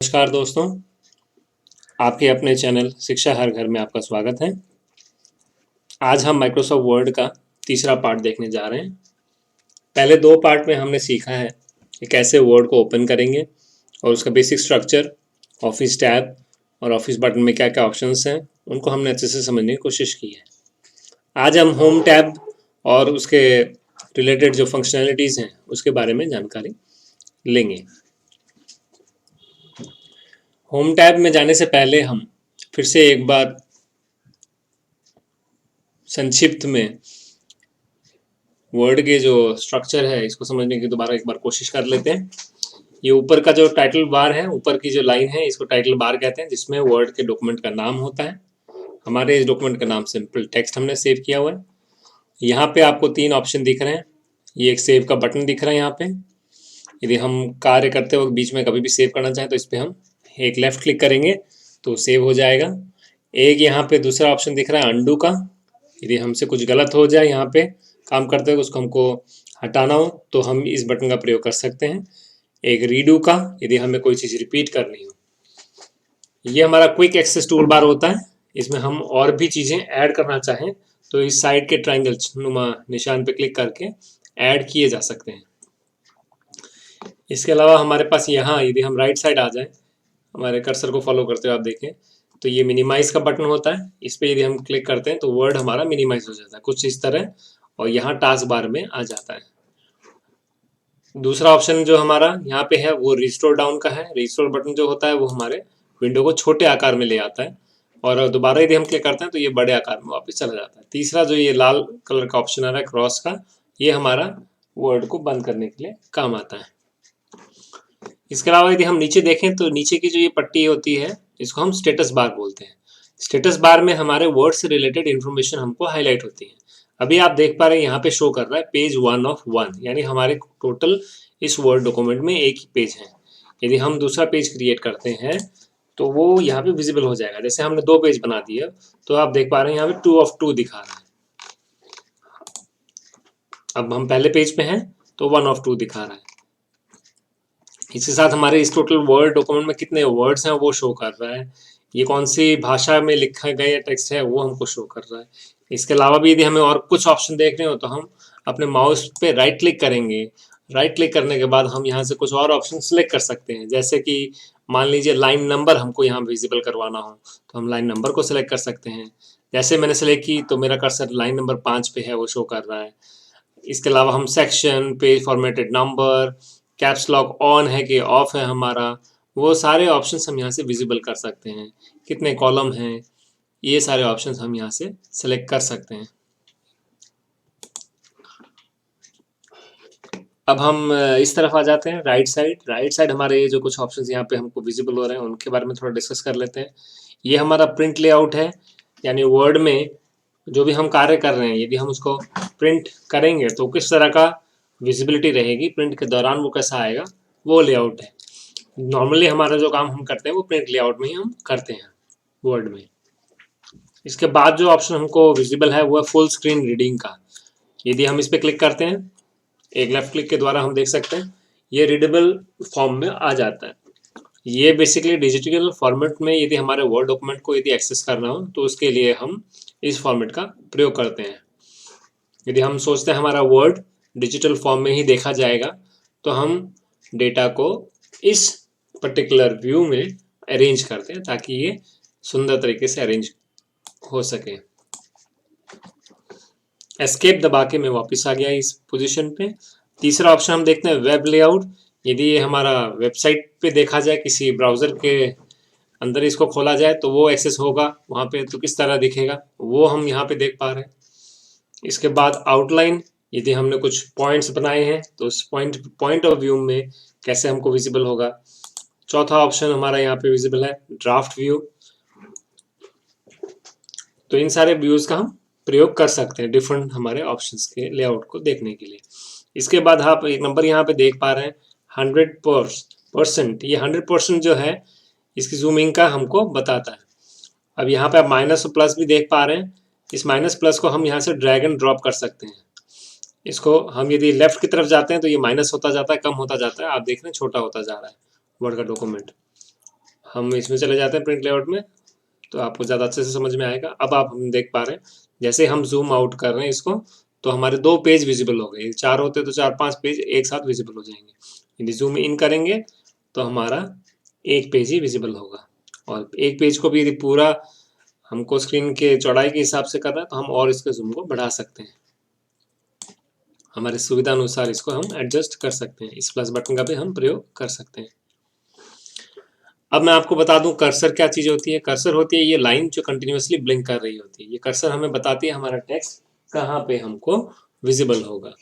नमस्कार दोस्तों, आपके अपने चैनल शिक्षा हर घर में आपका स्वागत है। आज हम माइक्रोसॉफ्ट वर्ड का तीसरा पार्ट देखने जा रहे हैं। पहले दो पार्ट में हमने सीखा है कि कैसे वर्ड को ओपन करेंगे और उसका बेसिक स्ट्रक्चर, ऑफिस टैब और ऑफिस बटन में क्या क्या ऑप्शंस हैं, उनको हमने अच्छे से समझने की कोशिश की है। आज हम होम टैब और उसके रिलेटेड जो फंक्शनैलिटीज़ हैं उसके बारे में जानकारी लेंगे। होम टैब में जाने से पहले हम फिर से एक बार संक्षिप्त में वर्ड के जो स्ट्रक्चर है इसको समझने की दोबारा एक बार कोशिश कर लेते हैं। ये ऊपर का जो टाइटल बार है, ऊपर की जो लाइन है, इसको टाइटल बार कहते हैं, जिसमें वर्ड के डॉक्यूमेंट का नाम होता है। हमारे इस डॉक्यूमेंट का नाम सिंपल टेक्स्ट हमने सेव किया हुआ है। यहाँ पे आपको तीन ऑप्शन दिख रहे हैं। ये एक सेव का बटन दिख रहा है यहाँ पे। यदि हम कार्य करते वक्त बीच में कभी भी सेव करना चाहें तो इस पर हम एक लेफ्ट क्लिक करेंगे तो सेव हो जाएगा। एक यहाँ पे दूसरा ऑप्शन दिख रहा है अंडू का। यदि हमसे कुछ गलत हो जाए यहाँ पे काम करते हुए, उसको हमको हटाना हो तो हम इस बटन का प्रयोग कर सकते हैं। एक रीडू का, यदि हमें कोई चीज़ रिपीट करनी हो। ये हमारा क्विक एक्सेस टूल बार होता है। इसमें हम और भी चीज़ें ऐड करना चाहें तो इस साइड के ट्रायंगल नुमा निशान पे क्लिक करके ऐड किए जा सकते हैं। इसके अलावा हमारे पास यहाँ यदि हम राइट साइड आ जाएं, हमारे कर्सर को फॉलो करते हुए आप देखें तो ये मिनिमाइज का बटन होता है। इस पर यदि हम क्लिक करते हैं तो वर्ड हमारा मिनिमाइज हो जाता है कुछ इस तरह, और यहाँ टास्क बार में आ जाता है। दूसरा ऑप्शन जो हमारा यहाँ पे है वो रिस्टोर डाउन का है। रिस्टोर बटन जो होता है वो हमारे विंडो को छोटे आकार में ले आता है, और दोबारा यदि हम क्लिक करते हैं तो ये बड़े आकार में वापस चला जाता है। तीसरा जो ये लाल कलर का ऑप्शन आ रहा है क्रॉस का, ये हमारा वर्ड को बंद करने के लिए काम आता है। इसके अलावा यदि हम नीचे देखें तो नीचे की जो ये पट्टी होती है इसको हम स्टेटस बार बोलते हैं। स्टेटस बार में हमारे वर्ड से रिलेटेड इन्फॉर्मेशन हमको हाईलाइट होती है। अभी आप देख पा रहे हैं यहाँ पे शो कर रहा है पेज 1 ऑफ 1, यानी हमारे टोटल इस वर्ड डॉक्यूमेंट में एक ही पेज है। यदि हम दूसरा पेज क्रिएट करते हैं तो वो यहाँ पे विजिबल हो जाएगा। जैसे हमने दो पेज बना दिए तो आप देख पा रहे हैं यहाँ पे 2 ऑफ 2 दिखा रहा है। अब हम पहले पेज पे हैं तो 1 ऑफ 2 दिखा रहा है। इसके साथ हमारे इस टोटल वर्ड डॉक्यूमेंट में कितने वर्ड्स हैं वो शो कर रहा है। ये कौन सी भाषा में लिखा गया टेक्स्ट है वो हमको शो कर रहा है। इसके अलावा भी यदि हमें और कुछ ऑप्शन देखने हो तो हम अपने माउस पे राइट क्लिक करेंगे। राइट क्लिक करने के बाद हम यहाँ से कुछ और ऑप्शन सेलेक्ट कर सकते हैं। जैसे कि मान लीजिए लाइन नंबर हमको यहाँ विजिबल करवाना हो तो हम लाइन नंबर को सिलेक्ट कर सकते हैं। जैसे मैंने सेलेक्ट की तो मेरा कर्सर लाइन नंबर 5 पे है, वो शो कर रहा है। इसके अलावा हम section, page formatted number, caps lock on है कि ऑफ है हमारा, वो सारे ऑप्शंस हम यहाँ से विजिबल कर सकते हैं। कितने कॉलम हैं, ये सारे ऑप्शंस हम यहाँ से सेलेक्ट कर सकते हैं। अब हम इस तरफ आ जाते हैं राइट साइड। राइट साइड हमारे ये जो कुछ ऑप्शंस यहाँ पे हमको विजिबल हो रहे हैं उनके बारे में थोड़ा डिस्कस कर लेते हैं। ये हमारा प्रिंट लेआउट है, यानी वर्ड में जो भी हम कार्य कर रहे हैं यदि हम उसको प्रिंट करेंगे तो किस तरह का विजिबिलिटी रहेगी, प्रिंट के दौरान वो कैसा आएगा, वो लेआउट है। नॉर्मली हमारा जो काम हम करते हैं वो प्रिंट लेआउट में ही हम करते हैं वर्ड में। इसके बाद जो ऑप्शन हमको विजिबल है वो है फुल स्क्रीन रीडिंग का। यदि हम इस पर क्लिक करते हैं, एक लेफ्ट क्लिक के द्वारा हम देख सकते हैं ये रीडेबल फॉर्म में आ जाता है। ये बेसिकली डिजिटल फॉर्मेट में यदि हमारे वर्ड डॉक्यूमेंट को यदि एक्सेस करना हो तो उसके लिए हम इस फॉर्मेट का प्रयोग करते हैं। यदि हम सोचते हैं हमारा वर्ड डिजिटल फॉर्म में ही देखा जाएगा तो हम डेटा को इस पर्टिकुलर व्यू में अरेंज करते हैं ताकि ये सुंदर तरीके से अरेंज हो सके। एस्केप दबा के मैं वापस आ गया इस पोजीशन पे। तीसरा ऑप्शन हम देखते हैं वेब लेआउट। यदि ये हमारा वेबसाइट पे देखा जाए, किसी ब्राउजर के अंदर इसको खोला जाए तो वो एक्सेस होगा वहाँ पे, तो किस तरह दिखेगा वो हम यहाँ पे देख पा रहे हैं। इसके बाद आउटलाइन, यदि हमने कुछ पॉइंट्स बनाए हैं तो उस पॉइंट ऑफ व्यू में कैसे हमको विजिबल होगा। चौथा ऑप्शन हमारा यहाँ पे विजिबल है ड्राफ्ट व्यू। तो इन सारे व्यूज का हम प्रयोग कर सकते हैं डिफरेंट हमारे ऑप्शंस के लेआउट को देखने के लिए। इसके बाद आप एक नंबर यहाँ पे देख पा रहे हैं 100%। ये 100% जो है इसकी जूमिंग का हमको बताता है। अब यहाँ पे आप माइनस और प्लस भी देख पा रहे हैं। इस माइनस प्लस को हम यहाँ से ड्रैग एंड ड्रॉप कर सकते हैं। इसको हम यदि लेफ्ट की तरफ जाते हैं तो ये माइनस होता जाता है, कम होता जाता है। आप देख रहे हैं छोटा होता जा रहा है वर्ड का डॉक्यूमेंट। हम इसमें चले जाते हैं प्रिंट लेआउट में, तो आपको ज़्यादा अच्छे से समझ में आएगा। अब आप हम देख पा रहे हैं जैसे हम जूम आउट कर रहे हैं इसको, तो हमारे 2 पेज विजिबल हो गए। 4 होते तो 4-5 पेज एक साथ विजिबल हो जाएंगे। यदि जूम इन करेंगे तो हमारा एक पेज ही विजिबल होगा, और एक पेज को भी यदि पूरा हमको स्क्रीन के चौड़ाई के हिसाब से करना है तो हम और इसके जूम को बढ़ा सकते हैं। हमारी सुविधा अनुसार इसको हम एडजस्ट कर सकते हैं। इस प्लस बटन का भी हम प्रयोग कर सकते हैं। अब मैं आपको बता दूं कर्सर क्या चीज होती है। कर्सर होती है ये लाइन जो कंटिन्यूअसली ब्लिंक कर रही होती है। ये कर्सर हमें बताती है हमारा टेक्स्ट कहाँ पे हमको विजिबल होगा।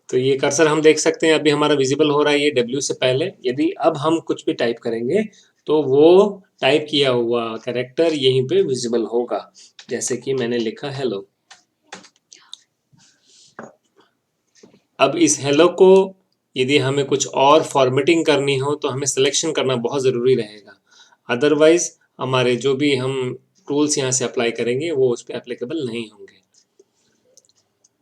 तो ये कर्सर हम देख सकते हैं अभी हमारा विजिबल हो रहा है ये W से पहले। यदि अब हम कुछ भी टाइप करेंगे तो वो टाइप किया हुआ कैरेक्टर यहीं पे विजिबल होगा। जैसे कि मैंने लिखा हेलो। अब इस हेलो को यदि हमें कुछ और फॉर्मेटिंग करनी हो तो हमें सिलेक्शन करना बहुत ज़रूरी रहेगा। अदरवाइज हमारे जो भी हम टूल्स यहाँ से अप्लाई करेंगे वो उस पर एप्लीकेबल नहीं होंगे।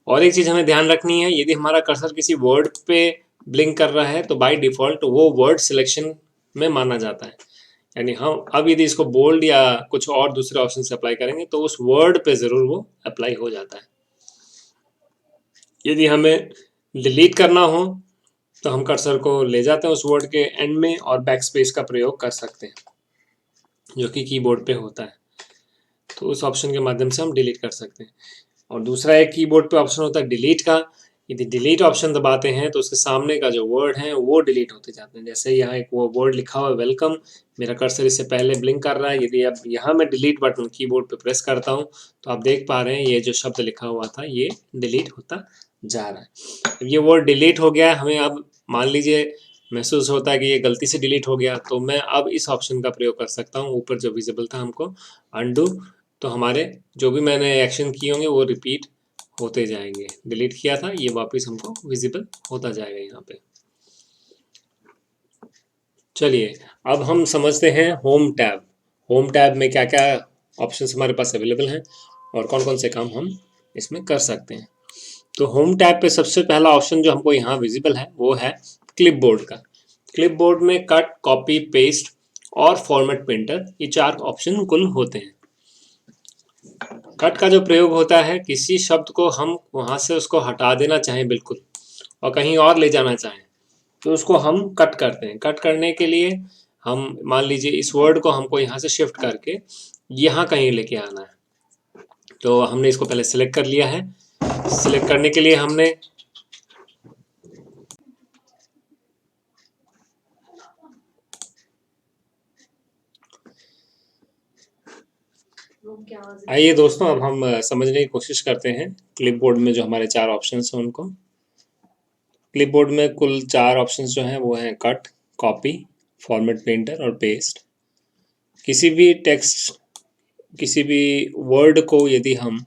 और एक चीज़ हमें ध्यान रखनी है, यदि हमारा कर्सर किसी वर्ड पे ब्लिंक कर रहा है तो बाय डिफ़ॉल्ट वो वर्ड सिलेक्शन में माना जाता है। यानी हम अब यदि इसको बोल्ड या कुछ और दूसरे ऑप्शन से अप्लाई करेंगे तो उस वर्ड पे ज़रूर वो अप्लाई हो जाता है। यदि हमें डिलीट करना हो तो हम कर्सर को ले जाते हैं उस वर्ड के एंड में और बैक स्पेस का प्रयोग कर सकते हैं, जो कि कीबोर्ड पे होता है। तो उस ऑप्शन के माध्यम से हम डिलीट कर सकते हैं। और दूसरा एक कीबोर्ड पे ऑप्शन होता है डिलीट का। यदि डिलीट ऑप्शन दबाते हैं तो उसके सामने का जो वर्ड है वो डिलीट होते जाते हैं। जैसे यहाँ एक वो वर्ड लिखा हुआ है वेलकम, मेरा कर्सर इससे पहले ब्लिंक कर रहा है। यदि अब यहाँ मैं डिलीट बटन कीबोर्ड पे प्रेस करता हूँ तो आप देख पा रहे हैं ये जो शब्द लिखा हुआ था ये डिलीट होता जा रहा है। अब ये वर्ड डिलीट हो गया, हमें अब मान लीजिए महसूस होता है कि ये गलती से डिलीट हो गया, तो मैं अब इस ऑप्शन का प्रयोग कर सकता हूँ। ऊपर जो विजिबल था हमको अनडू, तो हमारे जो भी मैंने एक्शन किए होंगे वो रिपीट होते जाएंगे। डिलीट किया था ये वापस हमको विजिबल होता जाएगा यहाँ पे। चलिए अब हम समझते हैं होम टैब। होम टैब में क्या क्या ऑप्शंस हमारे पास अवेलेबल हैं और कौन कौन से काम हम इसमें कर सकते हैं। तो होम टैब पे सबसे पहला ऑप्शन जो हमको यहाँ विजिबल है वो है क्लिपबोर्ड का। क्लिपबोर्ड में कट, कॉपी, पेस्ट और फॉर्मेट पेंटर, ये 4 ऑप्शन कुल होते हैं। कट का जो प्रयोग होता है, किसी शब्द को हम वहाँ से उसको हटा देना चाहें बिल्कुल और कहीं और ले जाना चाहें तो उसको हम कट करते हैं। कट करने के लिए हम मान लीजिए इस वर्ड को हमको यहाँ से शिफ्ट करके यहाँ कहीं लेके आना है, तो हमने इसको पहले सिलेक्ट कर लिया है। सिलेक्ट करने के लिए हमने आइए दोस्तों अब हम समझने की कोशिश करते हैं क्लिपबोर्ड में जो हमारे 4 ऑप्शंस हैं उनको। क्लिपबोर्ड में कुल 4 ऑप्शंस जो हैं वो हैं कट, कॉपी, फॉर्मेट पेंटर और पेस्ट। किसी भी टेक्स्ट, किसी भी वर्ड को यदि हम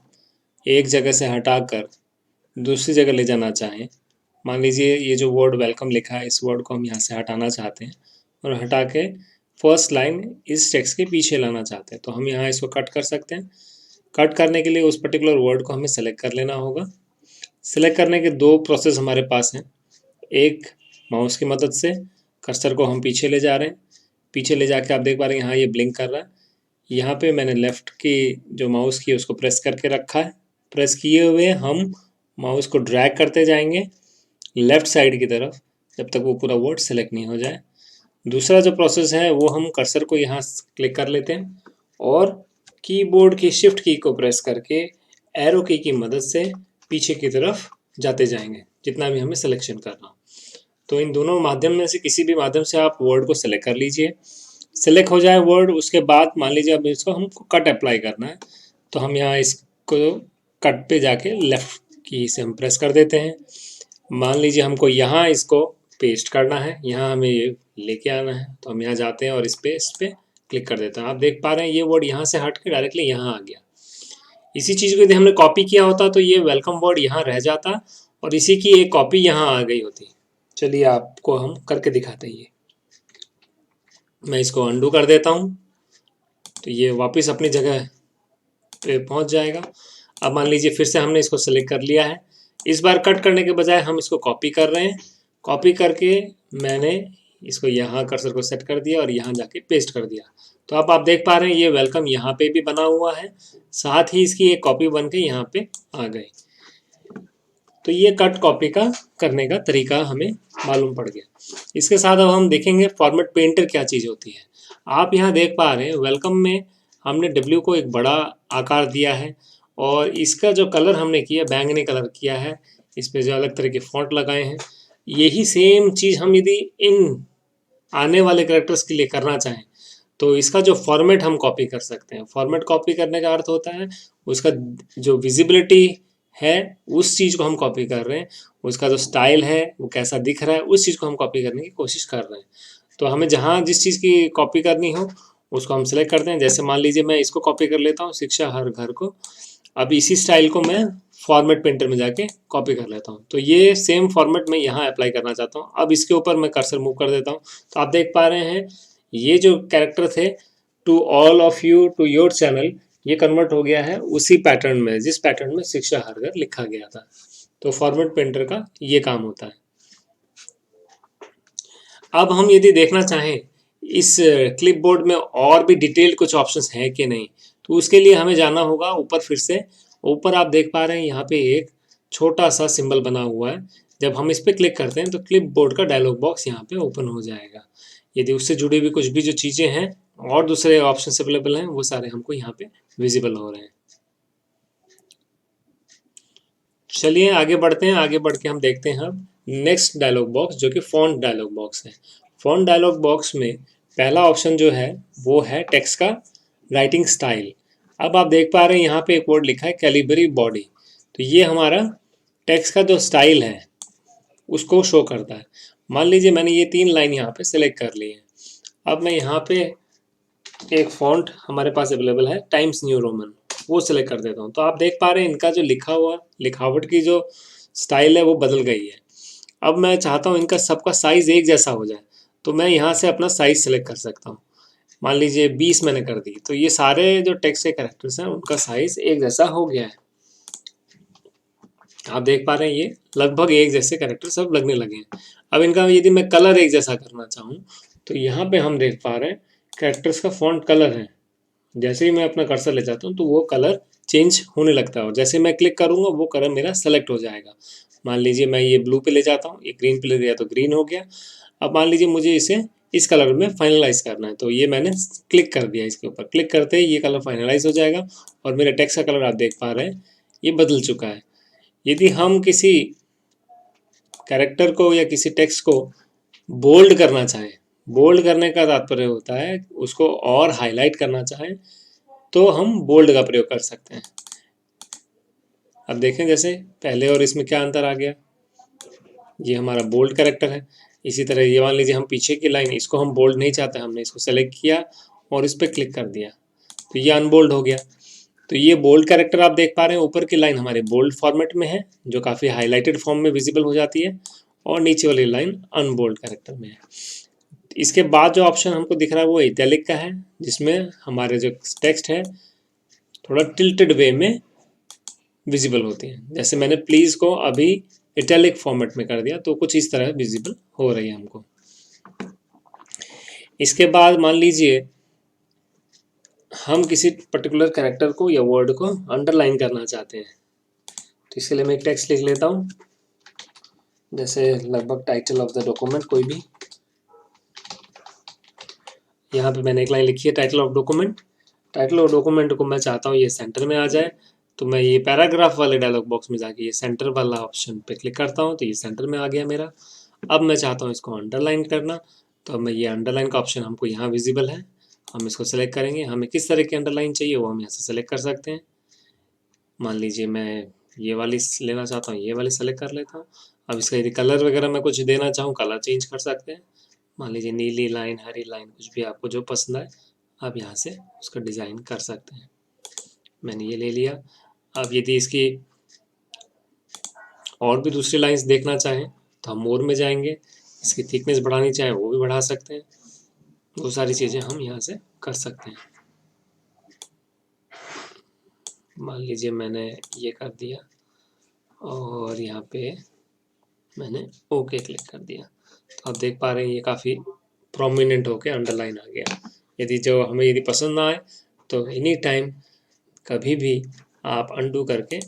एक जगह से हटाकर दूसरी जगह ले जाना चाहें, मान लीजिए ये जो वर्ड वेलकम लिखा है इस वर्ड को हम यहाँ से हटाना चाहते हैं और हटा के फर्स्ट लाइन इस टेक्स्ट के पीछे लाना चाहते हैं, तो हम यहाँ इसको कट कर सकते हैं। कट करने के लिए उस पर्टिकुलर वर्ड को हमें सेलेक्ट कर लेना होगा। सेलेक्ट करने के 2 प्रोसेस हमारे पास हैं। एक माउस की मदद से कर्सर को हम पीछे ले जा रहे हैं, पीछे ले जाके आप देख पा रहे हैं यहाँ ये ब्लिंक कर रहा है। यहाँ पे मैंने लेफ़्ट की जो माउस की उसको प्रेस करके रखा है। प्रेस किए हुए हम माउस को ड्रैग करते जाएंगे लेफ़्ट साइड की तरफ जब तक वो पूरा वर्ड सेलेक्ट नहीं हो जाए। दूसरा जो प्रोसेस है वो हम कर्सर को यहाँ क्लिक कर लेते हैं और कीबोर्ड की शिफ्ट की को प्रेस करके एरो की मदद से पीछे की तरफ जाते जाएंगे जितना भी हमें सिलेक्शन करना हो। तो इन दोनों माध्यम में से किसी भी माध्यम से आप वर्ड को सेलेक्ट कर लीजिए। सेलेक्ट हो जाए वर्ड, उसके बाद मान लीजिए अब इसको हमको कट अप्लाई करना है, तो हम यहाँ इसको कट पे जाके लेफ़्ट की से हम प्रेस कर देते हैं। मान लीजिए हमको यहाँ इसको पेस्ट करना है, यहाँ हमें ये लेके आना है, तो हम यहाँ जाते हैं और इस पे क्लिक कर देते हैं। आप देख पा रहे हैं ये वर्ड यहाँ से हट के डायरेक्टली यहाँ आ गया। इसी चीज़ को यदि हमने कॉपी किया होता तो ये वेलकम वर्ड यहाँ रह जाता और इसी की एक कॉपी यहाँ आ गई होती। चलिए आपको हम करके दिखाते हैं। मैं इसको अंडू कर देता हूँ तो ये वापस अपनी जगह पे पहुँच जाएगा। अब मान लीजिए फिर से हमने इसको सेलेक्ट कर लिया है। इस बार कट करने के बजाय हम इसको कॉपी कर रहे हैं। कॉपी करके मैंने इसको यहाँ कर्सर को सेट कर दिया और यहाँ जाके पेस्ट कर दिया। तो अब आप देख पा रहे हैं ये वेलकम यहाँ पे भी बना हुआ है, साथ ही इसकी एक कॉपी बन के यहाँ पे आ गई। तो ये कट कॉपी का करने का तरीका हमें मालूम पड़ गया। इसके साथ अब हम देखेंगे फॉर्मेट पेंटर क्या चीज़ होती है। आप यहाँ देख पा रहे हैं वेलकम में हमने W को एक बड़ा आकार दिया है और इसका जो कलर हमने किया बैंगनी कलर किया है, इस पे जो अलग तरह के फॉन्ट लगाए हैं। यही सेम चीज़ हम यदि इन आने वाले कैरेक्टर्स के लिए करना चाहें तो इसका जो फॉर्मेट हम कॉपी कर सकते हैं। फॉर्मेट कॉपी करने का अर्थ होता है उसका जो विजिबिलिटी है उस चीज़ को हम कॉपी कर रहे हैं, उसका जो स्टाइल है वो कैसा दिख रहा है उस चीज़ को हम कॉपी करने की कोशिश कर रहे हैं। तो हमें जहाँ जिस चीज़ की कॉपी करनी हो उसको हम सेलेक्ट करते हैं। जैसे मान लीजिए मैं इसको कॉपी कर लेता हूँ, शिक्षा हर घर को। अब इसी स्टाइल को मैं फॉर्मेट पेंटर में जाके कॉपी कर लेता हूँ। तो ये सेम फॉर्मेट मैं यहाँ अप्लाई करना चाहता हूँ। अब इसके ऊपर मैं कर्सर मूव कर देता हूँ। तो आप देख पा रहे हैं ये जो कैरेक्टर थे to all of you to your channel, ये कन्वर्ट हो गया है उसी पैटर्न में जिस पैटर्न में शिक्षा हर घर लिखा गया था। तो फॉर्मेट पेंटर का ये काम होता है। अब हम यदि देखना चाहें इस क्लिपबोर्ड में और भी डिटेल्ड कुछ ऑप्शंस हैं कि नहीं, तो उसके लिए हमें जाना होगा ऊपर। फिर से ऊपर आप देख पा रहे हैं यहाँ पे एक छोटा सा सिंबल बना हुआ है। जब हम इस पर क्लिक करते हैं तो क्लिपबोर्ड का डायलॉग बॉक्स यहाँ पे ओपन हो जाएगा। यदि उससे जुड़ी हुई कुछ भी जो चीज़ें हैं और दूसरे ऑप्शन अवेलेबल हैं वो सारे हमको यहाँ पे विजिबल हो रहे हैं। चलिए आगे बढ़ते हैं। आगे बढ़ के हम देखते हैं अब नेक्स्ट डायलॉग बॉक्स जो कि फॉन्ट डायलॉग बॉक्स है। फॉन्ट डायलॉग बॉक्स में पहला ऑप्शन जो है वो है टेक्स्ट का राइटिंग स्टाइल। अब आप देख पा रहे हैं यहाँ पे एक वर्ड लिखा है कैलिबरी बॉडी। तो ये हमारा टेक्स्ट का जो स्टाइल है उसको शो करता है। मान लीजिए मैंने ये 3 लाइन यहाँ पे सेलेक्ट कर ली है। अब मैं यहाँ पे एक फॉन्ट हमारे पास अवेलेबल है टाइम्स न्यू रोमन, वो सिलेक्ट कर देता हूँ। तो आप देख पा रहे हैं इनका जो लिखा हुआ लिखावट की जो स्टाइल है वो बदल गई है। अब मैं चाहता हूँ इनका सबका साइज एक जैसा हो जाए, तो मैं यहाँ से अपना साइज सेलेक्ट कर सकता हूँ। मान लीजिए 20 मैंने कर दी, तो ये सारे जो टेक्स्ट के कैरेक्टर्स हैं उनका साइज एक जैसा हो गया है। आप देख पा रहे हैं ये लगभग एक जैसे कैरेक्टर सब लगने लगे हैं। अब इनका यदि मैं कलर एक जैसा करना चाहूँ तो यहाँ पे हम देख पा रहे हैं कैरेक्टर्स का फॉन्ट कलर है। जैसे ही मैं अपना कर्सर ले जाता हूँ तो वो कलर चेंज होने लगता है और जैसे मैं क्लिक करूँगा वो कलर मेरा सेलेक्ट हो जाएगा। मान लीजिए मैं ये ब्लू पे ले जाता हूँ, ये ग्रीन पे ले गया तो ग्रीन हो गया। अब मान लीजिए मुझे इसे इस कलर में फाइनलाइज करना है, तो ये मैंने क्लिक कर दिया। इसके ऊपर क्लिक करते ही ये कलर फाइनलाइज हो जाएगा और मेरे टेक्स्ट का कलर आप देख पा रहे हैं ये बदल चुका है। यदि हम किसी कैरेक्टर को या किसी टेक्स्ट को बोल्ड करना चाहें, बोल्ड करने का तात्पर्य होता है उसको और हाईलाइट करना चाहें तो हम बोल्ड का प्रयोग कर सकते हैं। अब देखें जैसे पहले और इसमें क्या अंतर आ गया। ये हमारा बोल्ड कैरेक्टर है। इसी तरह ये मान लीजिए हम पीछे की लाइन इसको हम बोल्ड नहीं चाहते, हमने इसको सेलेक्ट किया और इस पर क्लिक कर दिया तो ये अनबोल्ड हो गया। तो ये बोल्ड कैरेक्टर आप देख पा रहे हैं ऊपर की लाइन हमारे बोल्ड फॉर्मेट में है जो काफ़ी हाईलाइटेड फॉर्म में विजिबल हो जाती है और नीचे वाली लाइन अनबोल्ड कैरेक्टर में है। इसके बाद जो ऑप्शन हमको दिख रहा है वो इटैलिक का है, जिसमें हमारे जो टेक्स्ट है थोड़ा टिल्टेड वे में विजिबल होती हैं। जैसे मैंने प्लीज़ को अभी इटैलिक फॉर्मेट में कर दिया तो कुछ इस तरह विजिबल हो रही है हमको। इसके बाद मान लीजिए हम किसी पर्टिकुलर कैरेक्टर को या वर्ड को अंडरलाइन करना चाहते हैं, तो इसके लिए मैं एक टेक्स्ट लिख लेता हूँ। जैसे लगभग टाइटल ऑफ द डॉक्यूमेंट कोई भी, यहाँ पे मैंने एक लाइन लिखी है title of document. Title of document को मैं चाहता हूँ ये सेंटर में आ जाए, तो मैं ये पैराग्राफ वाले डायलॉग बॉक्स में जाके ये सेंटर वाला ऑप्शन पे क्लिक करता हूँ तो ये सेंटर में आ गया मेरा। अब मैं चाहता हूँ इसको अंडरलाइन करना, तो अब मैं ये अंडरलाइन का ऑप्शन हमको यहाँ विजिबल है, हम इसको सेलेक्ट करेंगे। हमें किस तरह की अंडरलाइन चाहिए वो हम यहाँ से सेलेक्ट कर सकते हैं। मान लीजिए मैं ये वाली लेना चाहता हूँ, ये वाली सेलेक्ट कर लेता हूँ। अब इसका यदि कलर वगैरह मैं कुछ देना चाहूँ कलर चेंज कर सकते हैं। मान लीजिए नीली लाइन, हरी लाइन, कुछ भी आपको जो पसंद आए आप यहाँ से उसका डिज़ाइन कर सकते हैं। मैंने ये ले लिया। अब यदि इसकी और भी दूसरी लाइंस देखना चाहें तो हम मोर में जाएंगे, इसकी थिकनेस बढ़ानी चाहें वो भी बढ़ा सकते हैं। वो सारी चीज़ें हम यहाँ से कर सकते हैं। मान लीजिए मैंने ये कर दिया और यहाँ पे मैंने ओके क्लिक कर दिया। आप देख पा रहे हैं ये काफ़ी प्रोमिनेंट होके अंडरलाइन आ गया। यदि पसंद ना आए तो एनी टाइम कभी भी आप अंडू करके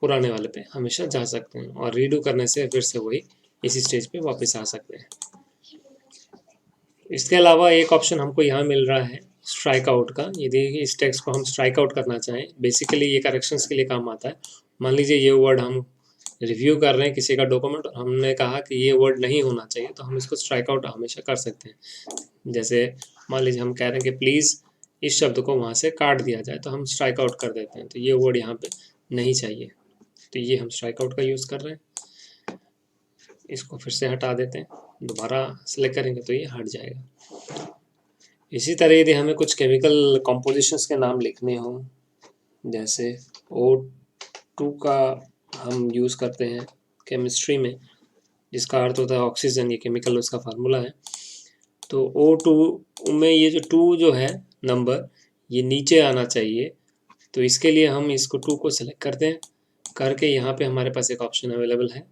पुराने वाले पे हमेशा जा सकते हैं और रीडू करने से फिर से वही इसी स्टेज पे वापस आ सकते हैं। इसके अलावा एक ऑप्शन हमको यहाँ मिल रहा है स्ट्राइक आउट का। यदि इस टेक्स्ट को हम स्ट्राइक आउट करना चाहें, बेसिकली ये करेक्शंस के लिए काम आता है। मान लीजिए ये वर्ड हम रिव्यू कर रहे हैं किसी का डॉक्यूमेंट और हमने कहा कि ये वर्ड नहीं होना चाहिए, तो हम इसको स्ट्राइक आउट हमेशा कर सकते हैं। जैसे मान लीजिए हम कह रहे हैं कि प्लीज़ इस शब्द को वहाँ से काट दिया जाए, तो हम स्ट्राइक आउट कर देते हैं, तो ये वर्ड यहाँ पे नहीं चाहिए, तो ये हम स्ट्राइक आउट का यूज़ कर रहे हैं। इसको फिर से हटा देते हैं, दोबारा सेलेक्ट करेंगे तो ये हट जाएगा। इसी तरह यदि हमें कुछ केमिकल कॉम्पोजिशंस के नाम लिखने हों, जैसे O2 का हम यूज़ करते हैं केमिस्ट्री में, जिसका अर्थ होता है ऑक्सीजन, ये केमिकल उसका फार्मूला है। तो O2 में ये जो 2 जो है नंबर, ये नीचे आना चाहिए। तो इसके लिए हम इसको 2 को सेलेक्ट करते हैं, करके यहाँ पे हमारे पास एक ऑप्शन अवेलेबल है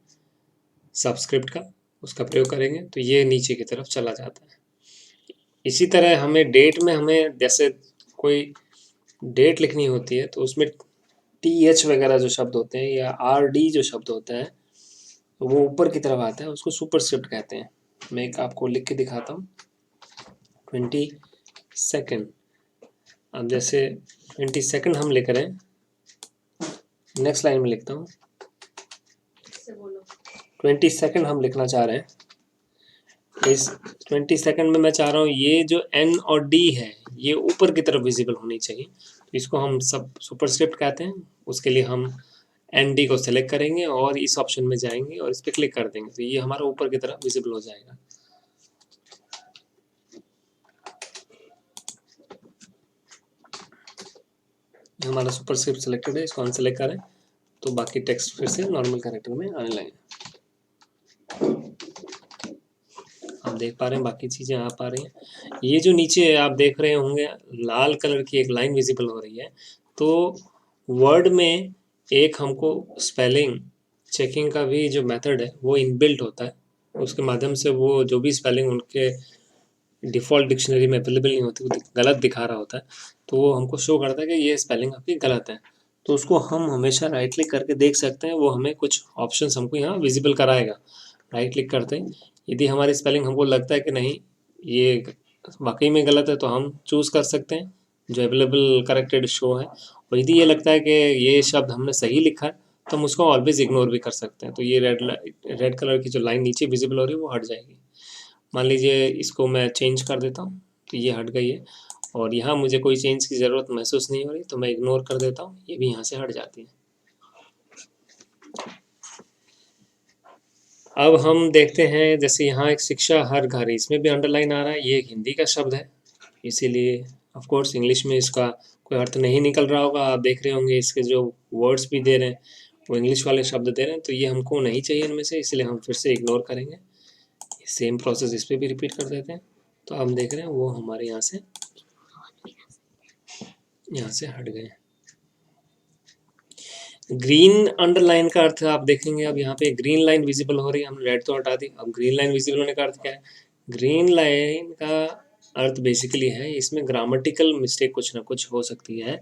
सबस्क्रिप्ट का, उसका प्रयोग करेंगे तो ये नीचे की तरफ चला जाता है। इसी तरह हमें डेट में हमें जैसे कोई डेट लिखनी होती है तो उसमें TH वगैरह जो शब्द होते हैं या RD जो शब्द होता है तो वो ऊपर की तरफ आता है, उसको सुपरस्क्रिप्ट कहते हैं। मैं एक आपको लिख के दिखाता हूँ। 22। अब जैसे 22 हम लिख रहे हैं, नेक्स्ट लाइन में लिखता हूँ 22 हम लिखना चाह रहे हैं। इस 22 में मैं चाह रहा हूँ ये जो N और D है ये ऊपर की तरफ विजिबल होनी चाहिए, तो इसको हम सब सुपरस्क्रिप्ट कहते हैं। उसके लिए हम ND को सेलेक्ट करेंगे और इस ऑप्शन में जाएंगे और इस पर क्लिक कर देंगे, तो ये हमारा ऊपर की तरफ विजिबल हो जाएगा। हमारा सुपरस्क्रिप्ट सिलेक्टेड है, इसको अनसेलेक्ट करें तो बाकी टेक्स्ट फिर से नॉर्मल कैरेक्टर में आने लगेंगे। आप देख पा रहे हैं बाकी चीज़ें आ पा रही हैं। ये जो नीचे आप देख रहे होंगे लाल कलर की एक लाइन विजिबल हो रही है, तो वर्ड में एक हमको स्पेलिंग चेकिंग का भी जो मेथड है वो इनबिल्ट होता है। उसके माध्यम से वो जो भी स्पेलिंग उनके डिफ़ॉल्ट डिक्शनरी में अवेलेबल नहीं होती, वो गलत दिखा रहा होता है, तो वो हमको शो करता है कि ये स्पेलिंग आपकी गलत है। तो उसको हम हमेशा राइट क्लिक करके देख सकते हैं, वो हमें कुछ ऑप्शंस हमको यहाँ विजिबल कराएगा। राइट क्लिक करते हैं, यदि हमारी स्पेलिंग हमको लगता है कि नहीं ये वाकई में गलत है तो हम चूज़ कर सकते हैं जो अवेलेबल करेक्टेड शो है, और यदि ये लगता है कि ये शब्द हमने सही लिखा है तो हम उसको ऑलवेज इग्नोर भी कर सकते हैं। तो ये रेड कलर की जो लाइन नीचे विजिबल हो रही है वो हट जाएगी। मान लीजिए इसको मैं चेंज कर देता हूँ तो ये हट गई है, और यहाँ मुझे कोई चेंज की ज़रूरत महसूस नहीं हो रही तो मैं इग्नोर कर देता हूँ, ये भी यहाँ से हट जाती है। अब हम देखते हैं जैसे यहाँ एक शिक्षा हर घर, इसमें भी अंडरलाइन आ रहा है। ये एक हिंदी का शब्द है, इसीलिए ऑफ कोर्स इंग्लिश में इसका कोई अर्थ नहीं निकल रहा होगा। आप देख रहे होंगे इसके जो वर्ड्स भी दे रहे हैं वो इंग्लिश वाले शब्द दे रहे हैं, तो ये हमको नहीं चाहिए इनमें से, इसलिए हम फिर से इग्नोर करेंगे। सेम प्रोसेस इस पर भी रिपीट कर देते हैं। तो हम देख रहे हैं वो हमारे यहाँ से हट गए। ग्रीन अंडरलाइन का अर्थ आप देखेंगे, अब यहाँ पे ग्रीन लाइन विजिबल हो रही है, हमने रेड तो हटा दी। अब ग्रीन लाइन विजिबल होने का अर्थ क्या है? ग्रीन लाइन का अर्थ बेसिकली है इसमें ग्रामेटिकल मिस्टेक कुछ ना कुछ हो सकती है,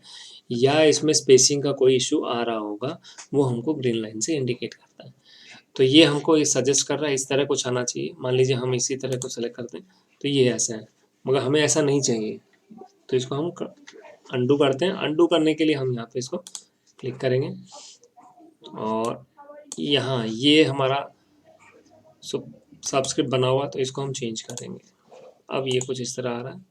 या इसमें स्पेसिंग का कोई इशू आ रहा होगा, वो हमको ग्रीन लाइन से इंडिकेट करता है। तो ये हमको ये सजेस्ट कर रहा है इस तरह कुछ आना चाहिए। मान लीजिए हम इसी तरह को सेलेक्ट करते हैं तो ये ऐसा है, मगर हमें ऐसा नहीं चाहिए, तो इसको हम अंडू करते हैं। अंडू करने के लिए हम यहाँ पे इसको क्लिक करेंगे और यहाँ ये हमारा सबस्क्रिप्ट बना हुआ, तो इसको हम चेंज करेंगे। अब ये कुछ इस तरह आ रहा है।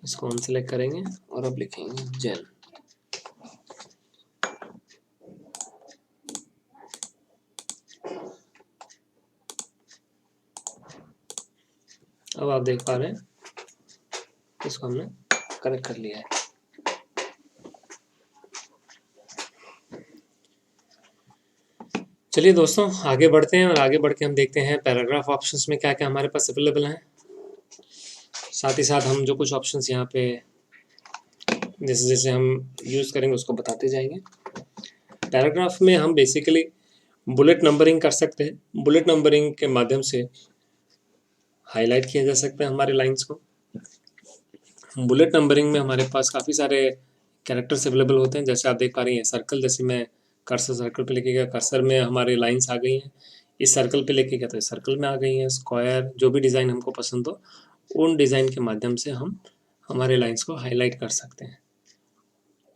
इसको हम सिलेक्ट करेंगे और अब लिखेंगे जेन। अब आप देख पा रहे हैं इसको हमने करेक्ट कर लिया है। चलिए दोस्तों आगे बढ़ते हैं, और आगे बढ़ के हम देखते हैं पैराग्राफ ऑप्शंस में क्या क्या हमारे पास अवेलेबल हैं। साथ ही साथ हम जो कुछ ऑप्शंस यहाँ पे जैसे जैसे हम यूज़ करेंगे उसको बताते जाएंगे। पैराग्राफ में हम बेसिकली बुलेट नंबरिंग कर सकते हैं। बुलेट नंबरिंग के माध्यम से हाईलाइट किया जा सकता है हमारे लाइंस को। बुलेट नंबरिंग में हमारे पास काफ़ी सारे कैरेक्टर्स अवेलेबल होते हैं, जैसे आप देख पा रही हैं सर्कल। जैसे मैं कर्सर सर्कल पे लेके गया, कर्सर में हमारी लाइंस आ गई हैं। इस सर्कल पे लेके गया तो इस सर्कल में आ गई हैं। स्क्वायर, जो भी डिज़ाइन हमको पसंद हो उन डिज़ाइन के माध्यम से हम हमारे लाइंस को हाईलाइट कर सकते हैं।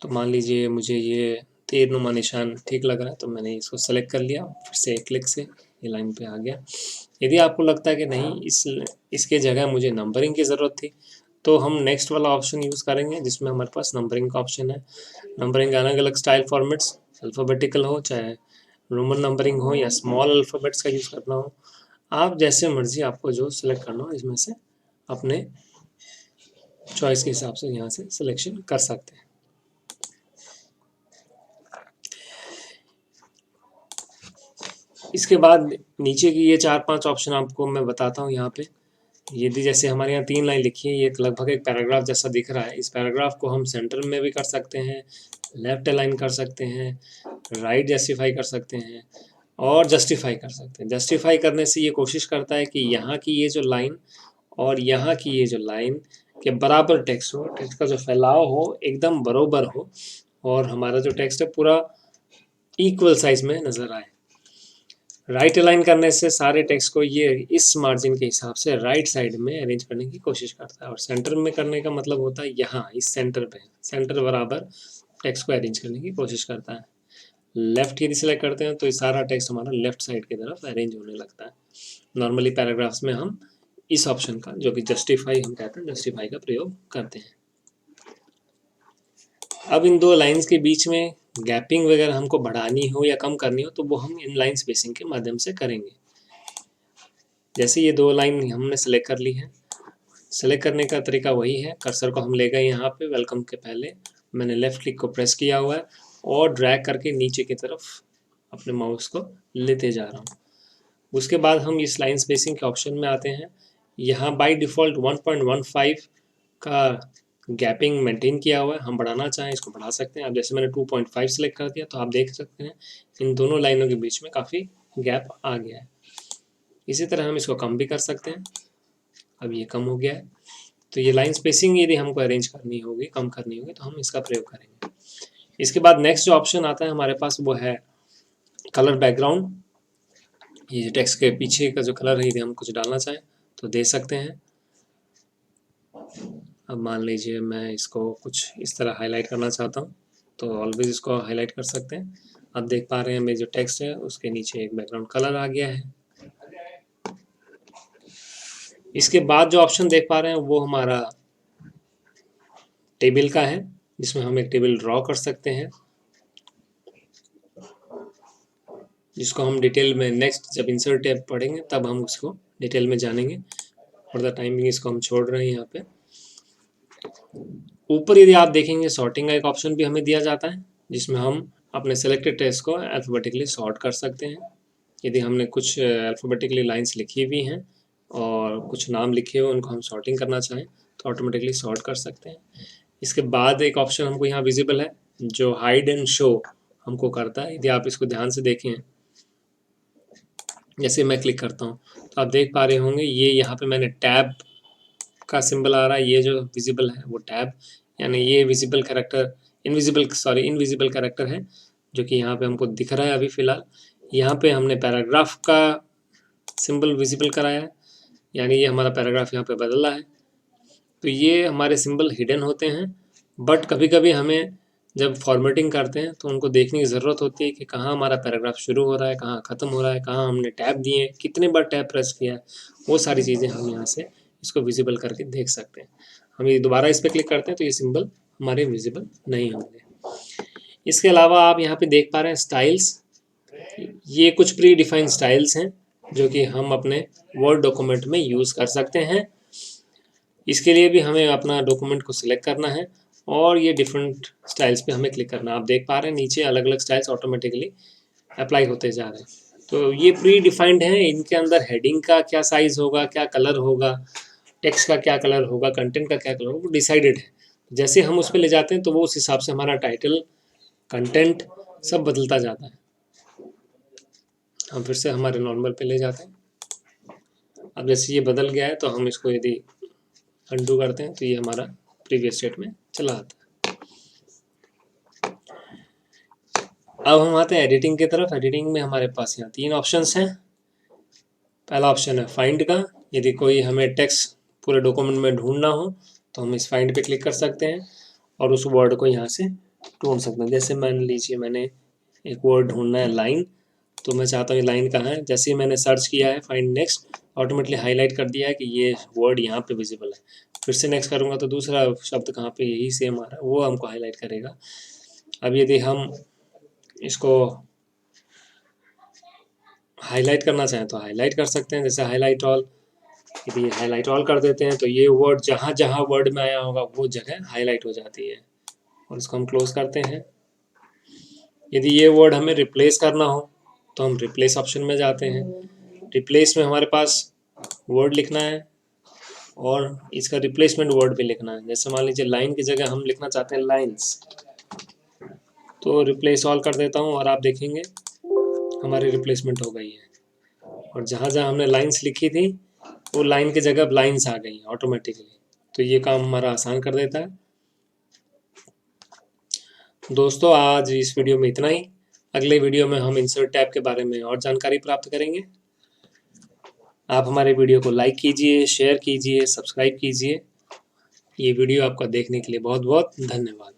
तो मान लीजिए मुझे ये तीरनुमा निशान ठीक लग रहा है तो मैंने इसको सेलेक्ट कर लिया, फिर से एक क्लिक से ये लाइन पे आ गया। यदि आपको लगता है कि नहीं इसके जगह मुझे नंबरिंग की ज़रूरत थी तो हम नेक्स्ट वाला ऑप्शन यूज़ करेंगे जिसमें हमारे पास नंबरिंग का ऑप्शन है। नंबरिंग अलग अलग स्टाइल फॉर्मेट्स, अल्फ़ाबेटिकल हो चाहे रोमन नंबरिंग हो या स्मॉल अल्फ़ाबेट्स का यूज़ करना हो, आप जैसे मर्जी आपको जो सिलेक्ट करना हो इसमें से अपने चॉइस के हिसाब से यहाँ से सिलेक्शन कर सकते हैं। इसके बाद नीचे की ये 4-5 ऑप्शन आपको मैं बताता हूँ यहाँ पे। यदि जैसे हमारे यहाँ 3 लाइन लिखी है, ये लगभग एक पैराग्राफ जैसा दिख रहा है। इस पैराग्राफ को हम सेंटर में भी कर सकते हैं, लेफ्ट अलाइन कर सकते हैं, राइट जस्टिफाई कर सकते हैं और जस्टिफाई कर सकते हैं। जस्टिफाई करने से ये कोशिश करता है कि यहाँ की ये जो लाइन और यहाँ की ये जो लाइन के बराबर टेक्स्ट हो, टेक्स्ट का जो फैलाव हो एकदम बरोबर हो और हमारा जो टेक्स्ट है पूरा इक्वल साइज में नज़र आए। राइट अलाइन करने से सारे टेक्स्ट को ये इस मार्जिन के हिसाब से राइट साइड में अरेंज करने की कोशिश करता है। और सेंटर में करने का मतलब होता है यहाँ इस सेंटर पे, सेंटर बराबर टेक्स्ट को अरेंज करने की कोशिश करता है। लेफ्ट यदि सिलेक्ट करते हैं तो ये सारा टेक्स्ट हमारा लेफ्ट साइड की तरफ अरेंज होने लगता है। नॉर्मली पैराग्राफ्स में हम इस ऑप्शन का, जो कि जस्टिफाई हम कहते हैं, जस्टिफाई का प्रयोग करते हैं। अब इन दो लाइंस के बीच में गैपिंग वगैरह हमको बढ़ानी हो या कम करनी हो तो वो हम इन लाइन स्पेसिंग के माध्यम से करेंगे। जैसे ये 2 लाइन हमने सेलेक्ट कर ली है, सेलेक्ट करने का तरीका वही है। कर्सर को हम ले गए यहाँ पे, वेलकम के पहले मैंने लेफ्ट क्लिक को प्रेस किया हुआ है और ड्रैग करके नीचे की तरफ अपने माउस को लेते जा रहा हूँ। उसके बाद हम इस लाइन स्पेसिंग के ऑप्शन में आते हैं। यहाँ बाय डिफ़ॉल्ट 1.15 का गैपिंग मेंटेन किया हुआ है। हम बढ़ाना चाहें इसको बढ़ा सकते हैं। अब जैसे मैंने 2.5 सेलेक्ट कर दिया तो आप देख सकते हैं इन दोनों लाइनों के बीच में काफ़ी गैप आ गया है। इसी तरह हम इसको कम भी कर सकते हैं। अब ये कम हो गया है तो ये लाइन स्पेसिंग यदि हमको अरेंज करनी होगी, कम करनी होगी तो हम इसका प्रयोग करेंगे। इसके बाद नेक्स्ट जो ऑप्शन आता है हमारे पास वो है कलर बैकग्राउंड। ये टेक्स्ट के पीछे का जो कलर है यदि हम कुछ डालना चाहें तो दे सकते हैं। अब मान लीजिए मैं इसको कुछ इस तरह हाईलाइट करना चाहता हूँ तो ऑलवेज इसको हाईलाइट कर सकते हैं। आप देख पा रहे हैं मेरे जो टेक्स्ट है उसके नीचे एक बैकग्राउंड कलर आ गया है। इसके बाद जो ऑप्शन देख पा रहे हैं वो हमारा टेबल का है, जिसमें हम एक टेबल ड्रॉ कर सकते हैं, जिसको हम डिटेल में नेक्स्ट जब इंसर्ट टैब पढ़ेंगे तब हम उसको डिटेल में जानेंगे। फॉर द टाइमिंग इसको हम छोड़ रहे हैं यहाँ पे। ऊपर यदि आप देखेंगे सॉर्टिंग का एक ऑप्शन भी हमें दिया जाता है, जिसमें हम अपने सेलेक्टेड टेक्स्ट को अल्फ़ाबेटिकली सॉर्ट कर सकते हैं। यदि हमने कुछ अल्फ़ाबेटिकली लाइंस लिखी हुई हैं और कुछ नाम लिखे हुए उनको हम सॉर्टिंग करना चाहें तो ऑटोमेटिकली सॉर्ट कर सकते हैं। इसके बाद एक ऑप्शन हमको यहाँ विजिबल है जो हाइड एंड शो हमको करता है। यदि आप इसको ध्यान से देखें, जैसे मैं क्लिक करता हूँ तो आप देख पा रहे होंगे ये यहाँ पे मैंने टैब का सिंबल आ रहा है। ये जो विजिबल है वो टैब, यानी ये विजिबल कैरेक्टर इनविजिबल कैरेक्टर है जो कि यहाँ पे हमको दिख रहा है अभी फ़िलहाल। यहाँ पे हमने पैराग्राफ का सिंबल विजिबल कराया है, यानी ये हमारा पैराग्राफ यहाँ पे बदला है। तो ये हमारे सिंबल हिडन होते हैं, बट कभी कभी हमें जब फॉर्मेटिंग करते हैं तो उनको देखने की ज़रूरत होती है कि कहाँ हमारा पैराग्राफ शुरू हो रहा है, कहाँ ख़त्म हो रहा है, कहाँ हमने टैब दिए हैं, कितने बार टैब प्रेस किया है। वो सारी चीज़ें हम यहाँ से इसको विजिबल करके देख सकते हैं। हम ये दोबारा इस पर क्लिक करते हैं तो ये सिंबल हमारे विजिबल नहीं होंगे। इसके अलावा आप यहाँ पे देख पा रहे हैं स्टाइल्स। ये कुछ प्री डिफाइंड स्टाइल्स हैं जो कि हम अपने वर्ड डॉक्यूमेंट में यूज़ कर सकते हैं। इसके लिए भी हमें अपना डॉक्यूमेंट को सिलेक्ट करना है और ये डिफरेंट स्टाइल्स पे हमें क्लिक करना है। आप देख पा रहे हैं नीचे अलग अलग स्टाइल्स ऑटोमेटिकली अप्लाई होते जा रहे हैं। तो ये प्री डिफाइंड है, इनके अंदर हेडिंग का क्या साइज़ होगा, क्या कलर होगा, टेक्स्ट का क्या कलर होगा, कंटेंट का क्या कलर होगा, वो डिसाइडेड है। जैसे हम उस पर ले जाते हैं तो वो उस हिसाब से हमारा टाइटल, कंटेंट सब बदलता जाता है। हम फिर से हमारे नॉर्मल पे ले जाते हैं। अब जैसे ये बदल गया है तो हम इसको यदि अनडू करते हैं तो ये हमारा प्रीवियस स्टेट में चला आता है। अब हम आते हैं एडिटिंग की तरफ। एडिटिंग में हमारे पास यहाँ 3 ऑप्शंस हैं। पहला ऑप्शन है फाइंड का। यदि कोई हमें टेक्स्ट पूरे डॉक्यूमेंट में ढूंढना हो तो हम इस फाइंड पे क्लिक कर सकते हैं और उस वर्ड को यहाँ से ढूंढ सकते हैं। जैसे मान लीजिए मैंने एक वर्ड ढूंढना है लाइन, तो मैं चाहता हूँ ये लाइन कहाँ है। जैसे ही मैंने सर्च किया है फाइंड नेक्स्ट, ऑटोमेटिकली हाईलाइट कर दिया है कि ये वर्ड यहाँ पे विजिबल है। फिर से नेक्स्ट करूँगा तो दूसरा शब्द कहाँ पे यही सेम आ रहा है वो हमको हाईलाइट करेगा। अब यदि हम इसको हाईलाइट करना चाहें तो हाईलाइट कर सकते हैं, जैसे हाईलाइट ऑल। यदि हाईलाइट ऑल कर देते हैं तो ये वर्ड जहाँ जहाँ वर्ड में आया होगा वो जगह हाईलाइट हो जाती है। और इसको हम क्लोज करते हैं। यदि ये वर्ड हमें रिप्लेस करना हो तो हम रिप्लेस ऑप्शन में जाते हैं। रिप्लेस में हमारे पास वर्ड लिखना है और इसका रिप्लेसमेंट वर्ड भी लिखना है। जैसे मान लीजिए लाइन की जगह हम लिखना चाहते हैं लाइन्स, तो रिप्लेस ऑल कर देता हूँ और आप देखेंगे हमारी रिप्लेसमेंट हो गई है। और जहाँ जहाँ हमने लाइन्स लिखी थी वो लाइन की जगह लाइन्स आ गई ऑटोमेटिकली। तो ये काम हमारा आसान कर देता है। दोस्तों आज इस वीडियो में इतना ही। अगले वीडियो में हम इंसर्ट टैब के बारे में और जानकारी प्राप्त करेंगे। आप हमारे वीडियो को लाइक कीजिए, शेयर कीजिए, सब्सक्राइब कीजिए। ये वीडियो आपका देखने के लिए बहुत बहुत धन्यवाद।